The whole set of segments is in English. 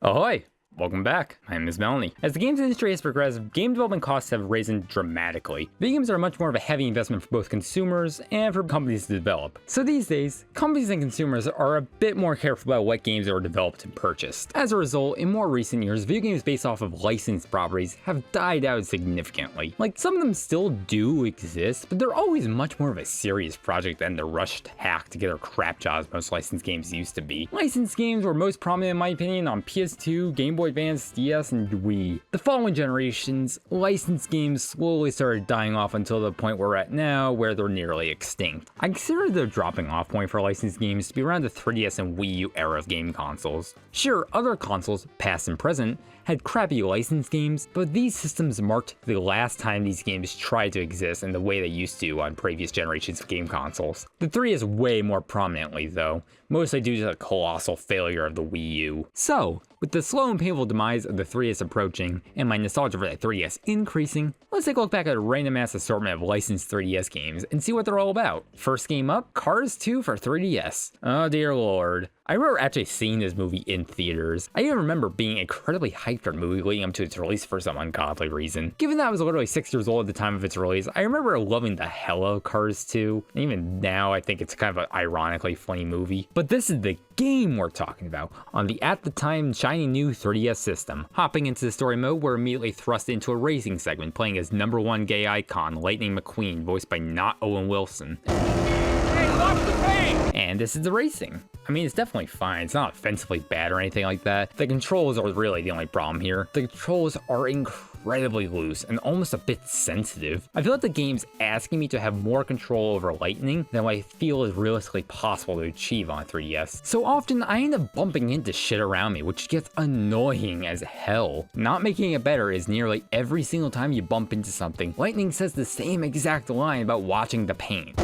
Ahoy! Welcome back. My name is Melany. As the games industry has progressed, game development costs have risen dramatically. Video games are much more of a heavy investment for both consumers and for companies to develop. So these days, companies and consumers are a bit more careful about what games are developed and purchased. As a result, in more recent years, video games based off of licensed properties have died out significantly. Like, some of them still do exist, but they're always much more of a serious project than the rushed hack together crap jobs most licensed games used to be. Licensed games were most prominent in my opinion on PS2, Game Boy Advance, DS, and Wii. The following generations, licensed games slowly started dying off until the point we're at now, where they're nearly extinct. I consider the dropping off point for licensed games to be around the 3DS and Wii U era of game consoles. Sure, other consoles, past and present, had crappy licensed games, but these systems marked the last time these games tried to exist in the way they used to on previous generations of game consoles. The 3DS way more prominently though, mostly due to the colossal failure of the Wii U. So, with the slow and painful demise of the 3DS approaching, and my nostalgia for the 3DS increasing, let's take a look back at a random ass assortment of licensed 3DS games and see what they're all about. First game up, Cars 2 for 3DS. Oh dear lord. I remember actually seeing this movie in theaters. I even remember being incredibly hyped for the movie leading up to its release for some ungodly reason. Given that I was literally 6 years old at the time of its release, I remember loving the hell out of Cars 2. And even now, I think it's kind of an ironically funny movie. But this is the game we're talking about on the at the time shiny new 3DS system. Hopping into the story mode, we're immediately thrust into a racing segment, playing as #1 gay icon, Lightning McQueen, voiced by not Owen Wilson. And this is the racing. I mean, it's definitely fine. It's not offensively bad or anything like that. The controls are really the only problem here. The controls are incredibly loose and almost a bit sensitive. I feel like the game's asking me to have more control over Lightning than what I feel is realistically possible to achieve on 3DS. So often, I end up bumping into shit around me, which gets annoying as hell. Not making it better is nearly every single time you bump into something, Lightning says the same exact line about watching the paint.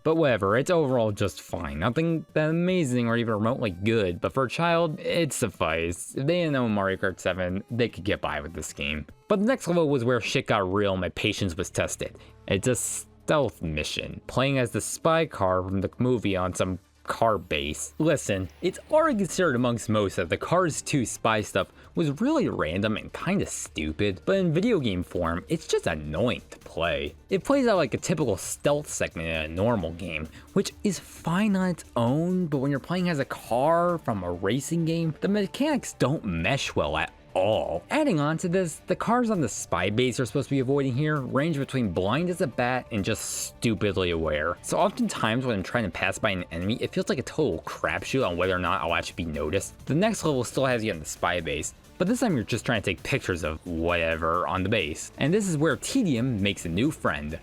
But whatever, it's overall just fine. Nothing that amazing or even remotely good, but for a child, it sufficed. If they didn't know Mario Kart 7, they could get by with this game. But the next level was where shit got real and my patience was tested. It's a stealth mission, playing as the spy car from the movie on some car base. Listen, it's already considered amongst most that the Cars 2 spy stuff was really random and kinda stupid, but in video game form, it's just annoying to play. It plays out like a typical stealth segment in a normal game, which is fine on its own, but when you're playing as a car from a racing game, the mechanics don't mesh well at all. Adding on to this, the cars on the spy base are supposed to be avoiding here range between blind as a bat and just stupidly aware. So oftentimes when I'm trying to pass by an enemy, it feels like a total crapshoot on whether or not I'll actually be noticed. The next level still has you on the spy base, but this time you're just trying to take pictures of whatever on the base. And this is where tedium makes a new friend.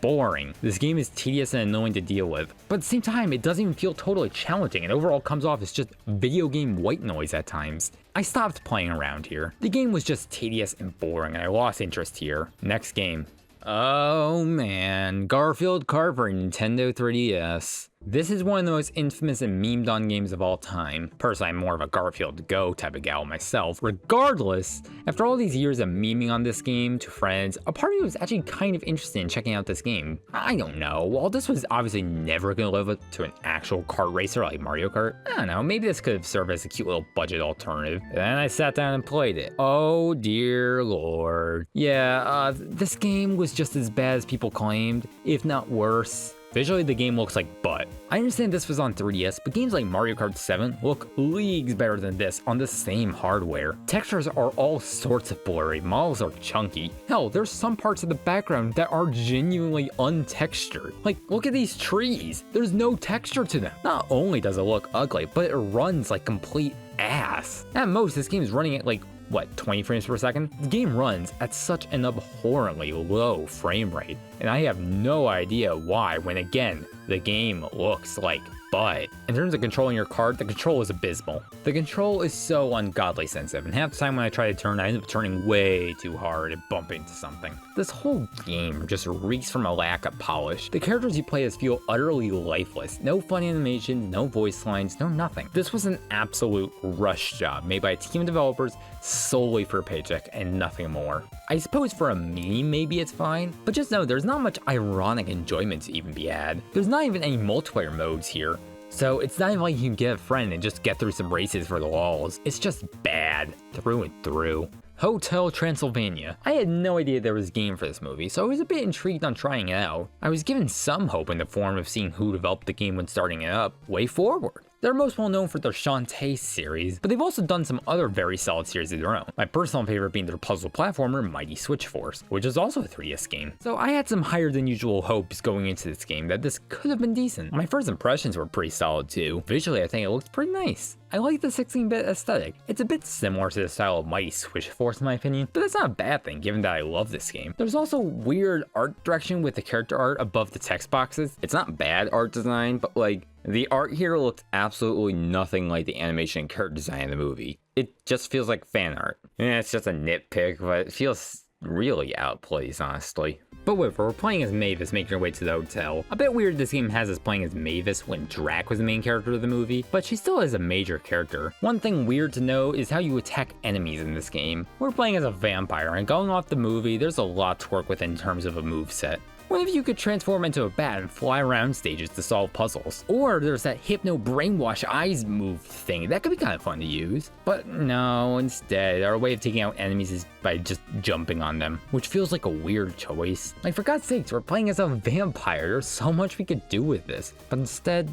Boring. This game is tedious and annoying to deal with, but at the same time, it doesn't even feel totally challenging and overall comes off as just video game white noise at times. I stopped playing around here. The game was just tedious and boring and I lost interest here. Next game. Oh man, Garfield Kart for Nintendo 3DS. This is one of the most infamous and memed on games of all time. Personally, I'm more of a Garfield Go type of gal myself. Regardless, after all these years of memeing on this game to friends, a part of me was actually kind of interested in checking out this game. I don't know, while this was obviously never gonna live up to an actual kart racer like Mario Kart, I don't know, maybe this could have served as a cute little budget alternative. And then I sat down and played it. Oh dear lord. Yeah, this game was just as bad as people claimed, if not worse. Visually, the game looks like butt. I understand this was on 3DS, but games like Mario Kart 7 look leagues better than this on the same hardware. Textures are all sorts of blurry, models are chunky. Hell, there's some parts of the background that are genuinely untextured. Like, look at these trees. There's no texture to them. Not only does it look ugly, but it runs like complete ass. At most, this game is running at like, what, 20 frames per second? The game runs at such an abhorrently low frame rate, and I have no idea why when again, the game looks like butt. In terms of controlling your cart, the control is abysmal. The control is so ungodly sensitive, and half the time when I try to turn, I end up turning way too hard and bump into something. This whole game just reeks from a lack of polish. The characters you play as feel utterly lifeless. No fun animations, no voice lines, no nothing. This was an absolute rush job made by a team of developers solely for a paycheck and nothing more. I suppose for a meme maybe it's fine, but just know there's not much ironic enjoyment to even be had. There's not even any multiplayer modes here. So it's not even like you can get a friend and just get through some races for the lulz. It's just bad, through and through. Hotel Transylvania. I had no idea there was a game for this movie, so I was a bit intrigued on trying it out. I was given some hope in the form of seeing who developed the game when starting it up, WayForward. They're most well known for their Shantae series, but they've also done some other very solid series of their own. My personal favorite being their puzzle platformer Mighty Switch Force, which is also a 3DS game. So I had some higher than usual hopes going into this game that this could have been decent. My first impressions were pretty solid too. Visually, I think it looked pretty nice. I like the 16-bit aesthetic. It's a bit similar to the style of Mighty Switch Force in my opinion, but that's not a bad thing given that I love this game. There's also weird art direction with the character art above the text boxes. It's not bad art design, but like, the art here looked absolutely nothing like the animation and character design in the movie. It just feels like fan art. And it's just a nitpick, but it feels really out of place, honestly. But whatever, we're playing as Mavis making her way to the hotel. A bit weird this game has us playing as Mavis when Drac was the main character of the movie, but she still is a major character. One thing weird to know is how you attack enemies in this game. We're playing as a vampire, and going off the movie, there's a lot to work with in terms of a moveset. What if you could transform into a bat and fly around stages to solve puzzles? Or there's that hypno brainwash eyes move thing, that could be kind of fun to use. But no, instead, our way of taking out enemies is by just jumping on them, which feels like a weird choice. Like, for God's sakes, we're playing as a vampire, there's so much we could do with this. But instead,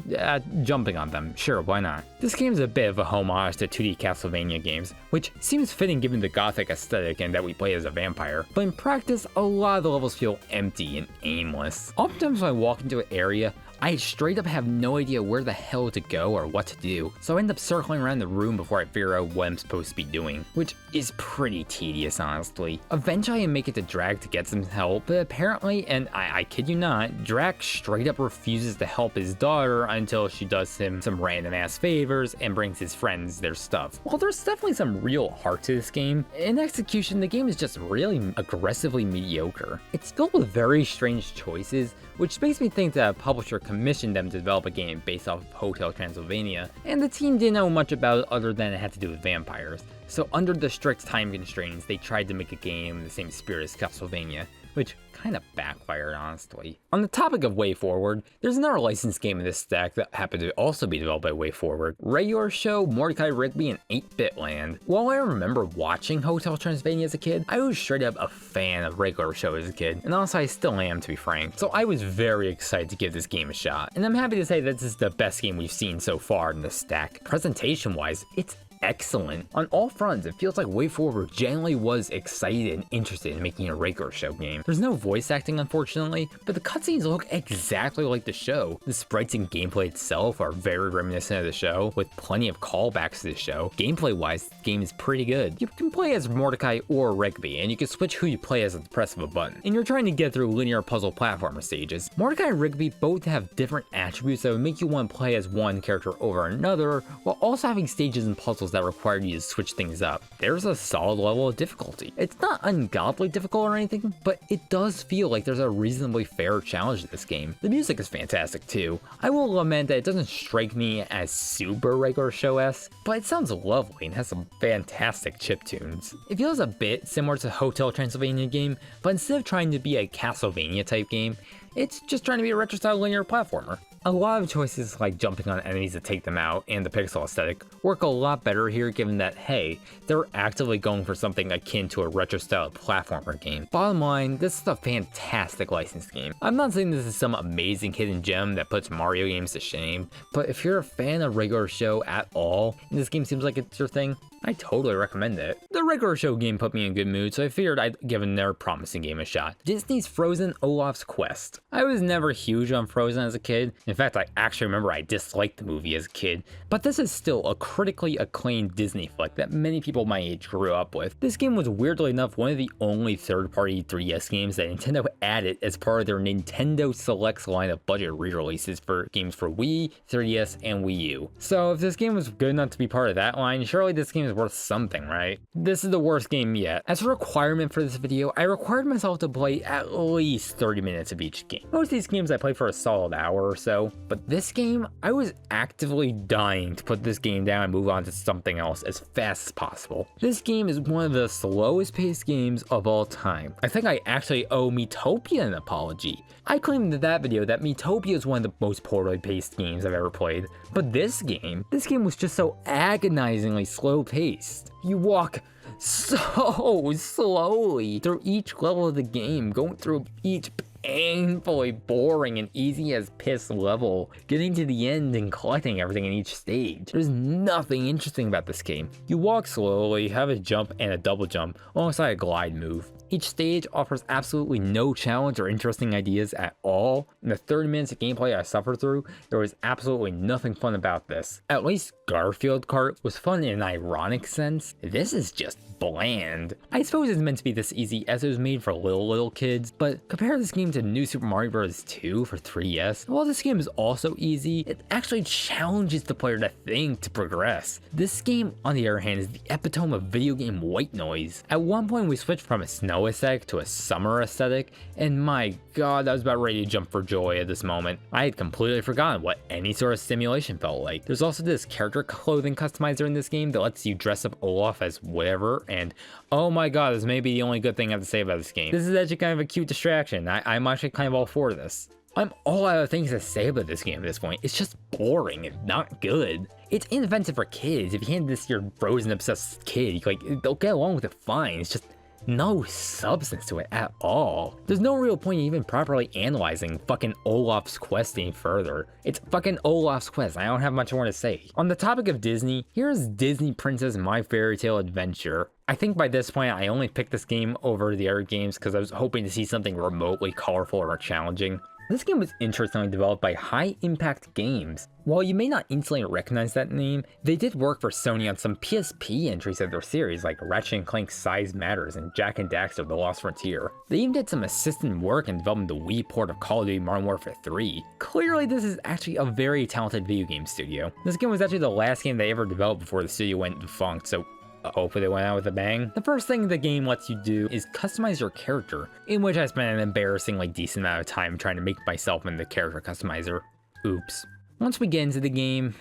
jumping on them, sure, why not? This game's a bit of a homage to 2D Castlevania games, which seems fitting given the gothic aesthetic and that we play as a vampire. But in practice, a lot of the levels feel empty and aimless. Oftentimes when I walk into an area, I straight up have no idea where the hell to go or what to do, so I end up circling around the room before I figure out what I'm supposed to be doing, which is pretty tedious, honestly. Eventually I make it to Drac to get some help, but apparently, and I kid you not, Drac straight up refuses to help his daughter until she does him some random ass favors and brings his friends their stuff. While there's definitely some real heart to this game, in execution the game is just really aggressively mediocre. It's filled with very strange choices, which makes me think that a publisher commissioned them to develop a game based off of Hotel Transylvania, and the team didn't know much about it other than it had to do with vampires. So under the strict time constraints, they tried to make a game in the same spirit as Castlevania, which kind of backfired, honestly. On the topic of WayForward, there's another licensed game in this stack that happened to also be developed by WayForward, Regular Show, Mordecai, Rigby, and 8-Bit Land. While I remember watching Hotel Transylvania as a kid, I was straight up a fan of Regular Show as a kid, and honestly I still am, to be frank. So I was very excited to give this game a shot, and I'm happy to say that this is the best game we've seen so far in this stack. Presentation-wise, it's excellent. On all fronts, it feels like WayForward genuinely was excited and interested in making a Regular Show game. There's no voice acting, unfortunately, but the cutscenes look exactly like the show. The sprites and gameplay itself are very reminiscent of the show, with plenty of callbacks to the show. Gameplay-wise, the game is pretty good. You can play as Mordecai or Rigby, and you can switch who you play as at the press of a button. And you're trying to get through linear puzzle platformer stages. Mordecai and Rigby both have different attributes that would make you want to play as one character over another, while also having stages and puzzles that require you to switch things up. There's a solid level of difficulty. It's not ungodly difficult or anything, but it does feel like there's a reasonably fair challenge to this game. The music is fantastic too. I will lament that it doesn't strike me as super Regular Show-esque, but it sounds lovely and has some fantastic chiptunes. It feels a bit similar to Hotel Transylvania game, but instead of trying to be a Castlevania type game, it's just trying to be a retro-style linear platformer. A lot of choices like jumping on enemies to take them out and the pixel aesthetic work a lot better here given that, hey, they're actively going for something akin to a retro-style platformer game. Bottom line, this is a fantastic licensed game. I'm not saying this is some amazing hidden gem that puts Mario games to shame, but if you're a fan of Regular Show at all, and this game seems like it's your thing, I totally recommend it. The Regular Show game put me in a good mood, so I figured I'd give another promising game a shot. Disney's Frozen Olaf's Quest. I was never huge on Frozen as a kid. In fact, I actually remember I disliked the movie as a kid, but this is still a critically acclaimed Disney flick that many people my age grew up with. This game was weirdly enough one of the only third-party 3DS games that Nintendo added as part of their Nintendo Selects line of budget re-releases for games for Wii, 3DS, and Wii U. So if this game was good enough to be part of that line, surely this game is worth something, right? The this is the worst game yet. As a requirement for this video, I required myself to play at least 30 minutes of each game. Most of these games I play for a solid hour or so, but this game, I was actively dying to put this game down and move on to something else as fast as possible. This game is one of the slowest paced games of all time. I think I actually owe Miitopia an apology. I claimed in that video that Miitopia is one of the most poorly paced games I've ever played, but this game was just so agonizingly slow paced. You walk so slowly through each level of the game, going through each painfully boring and easy as piss level, getting to the end and collecting everything in each stage. There's nothing interesting about this game. You walk slowly, have a jump and a double jump alongside a glide move. Each stage offers absolutely no challenge or interesting ideas at all. In the 30 minutes of gameplay I suffered through, there was absolutely nothing fun about this. At least Garfield Kart was fun in an ironic sense. This is just bland. I suppose it's meant to be this easy as it was made for little kids, but compare this game to New Super Mario Bros. 2 for 3DS. While this game is also easy, it actually challenges the player to think, to progress. This game, on the other hand, is the epitome of video game white noise. At one point we switched from a snow aesthetic to a summer aesthetic, and my god, I was about ready to jump for joy at this moment. I had completely forgotten what any sort of simulation felt like. There's also this character clothing customizer in this game that lets you dress up Olaf as whatever, and oh my god, this may be the only good thing I have to say about this game. This is actually kind of a cute distraction. I'm actually kind of all for this. I'm all out of things to say about this game at this point. It's just boring and not good. It's inoffensive for kids. If you hand this to your frozen obsessed kid, like, they'll get along with it fine. It's just no substance to it at all. There's no real point in even properly analyzing fucking Olaf's quest any further. It's fucking Olaf's quest. I don't have much more to say. On the topic of Disney, here's Disney Princess My Fairy Tale Adventure. I think by this point I only picked this game over the other games because I was hoping to see something remotely colorful or challenging. This game was interestingly developed by High Impact Games. While you may not instantly recognize that name, they did work for Sony on some PSP entries of their series like Ratchet & Clank Size Matters and Jak and Daxter The Lost Frontier. They even did some assistant work in developing the Wii port of Call of Duty Modern Warfare 3. Clearly this is actually a very talented video game studio. This game was actually the last game they ever developed before the studio went defunct, so hopefully they went out with a bang. The first thing the game lets you do is customize your character, in which I spent an embarrassingly decent amount of time trying to make myself into the character customizer. Oops. Once we get into the game,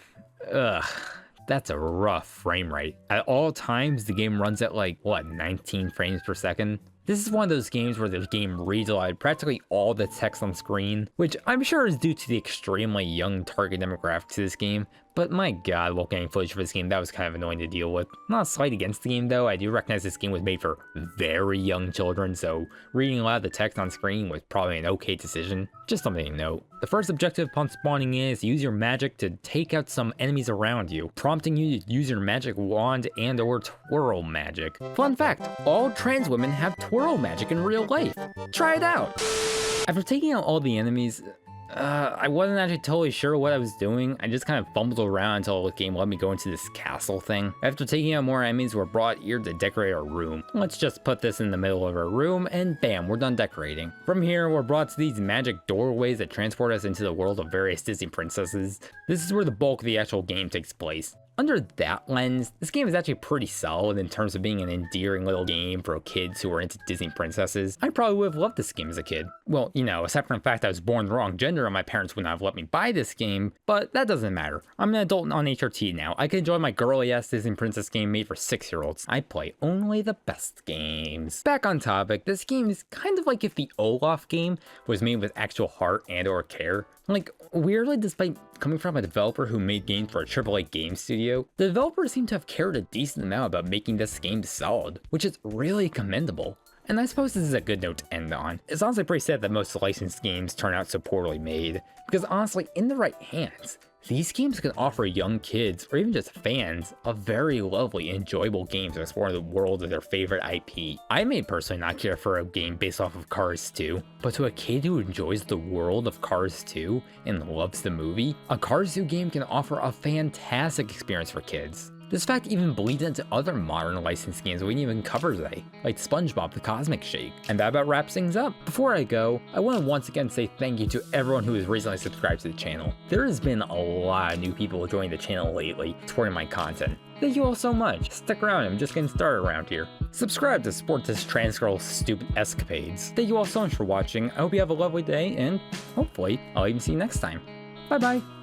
that's a rough frame rate. At all times, the game runs at like, 19 frames per second? This is one of those games where the game reads aloud practically all the text on screen, which I'm sure is due to the extremely young target demographics of this game, but my god, while getting footage for this game, that was kind of annoying to deal with. Not a slight against the game though, I do recognize this game was made for very young children, so reading aloud the text on screen was probably an okay decision. Just something to note. The first objective upon spawning in is to use your magic to take out some enemies around you, prompting you to use your magic wand and or twirl magic. Fun fact, all trans women have twirl magic in real life. Try it out! After taking out all the enemies, I wasn't actually totally sure what I was doing. I just kind of fumbled around until the game let me go into this castle thing. After taking out more enemies, we're brought here to decorate our room. Let's just put this in the middle of our room and bam, we're done decorating. From here, we're brought to these magic doorways that transport us into the world of various Disney princesses. This is where the bulk of the actual game takes place. Under that lens, this game is actually pretty solid in terms of being an endearing little game for kids who are into Disney princesses. I probably would have loved this game as a kid. Well, you know, except for the fact I was born the wrong gender and my parents would not have let me buy this game, but that doesn't matter. I'm an adult on HRT now. I can enjoy my girly-ass Disney princess game made for 6-year-olds. I play only the best games. Back on topic, this game is kind of like if the Olaf game was made with actual heart and or care. Like, weirdly, despite coming from a developer who made games for a AAA game studio, the developers seem to have cared a decent amount about making this game solid, which is really commendable. And I suppose this is a good note to end on. It's honestly pretty sad that most licensed games turn out so poorly made, because honestly, in the right hands, these games can offer young kids, or even just fans, a very lovely, enjoyable game to explore the world of their favorite IP. I may personally not care for a game based off of Cars 2, but to a kid who enjoys the world of Cars 2 and loves the movie, a Cars 2 game can offer a fantastic experience for kids. This fact even bleeds into other modern licensed games we didn't even cover today, like SpongeBob the Cosmic Shake. And that about wraps things up. Before I go, I want to once again say thank you to everyone who has recently subscribed to the channel. There has been a lot of new people joining the channel lately, supporting my content. Thank you all so much. Stick around, I'm just getting started around here. Subscribe to support this trans girl's stupid escapades. Thank you all so much for watching. I hope you have a lovely day, and hopefully, I'll even see you next time. Bye bye.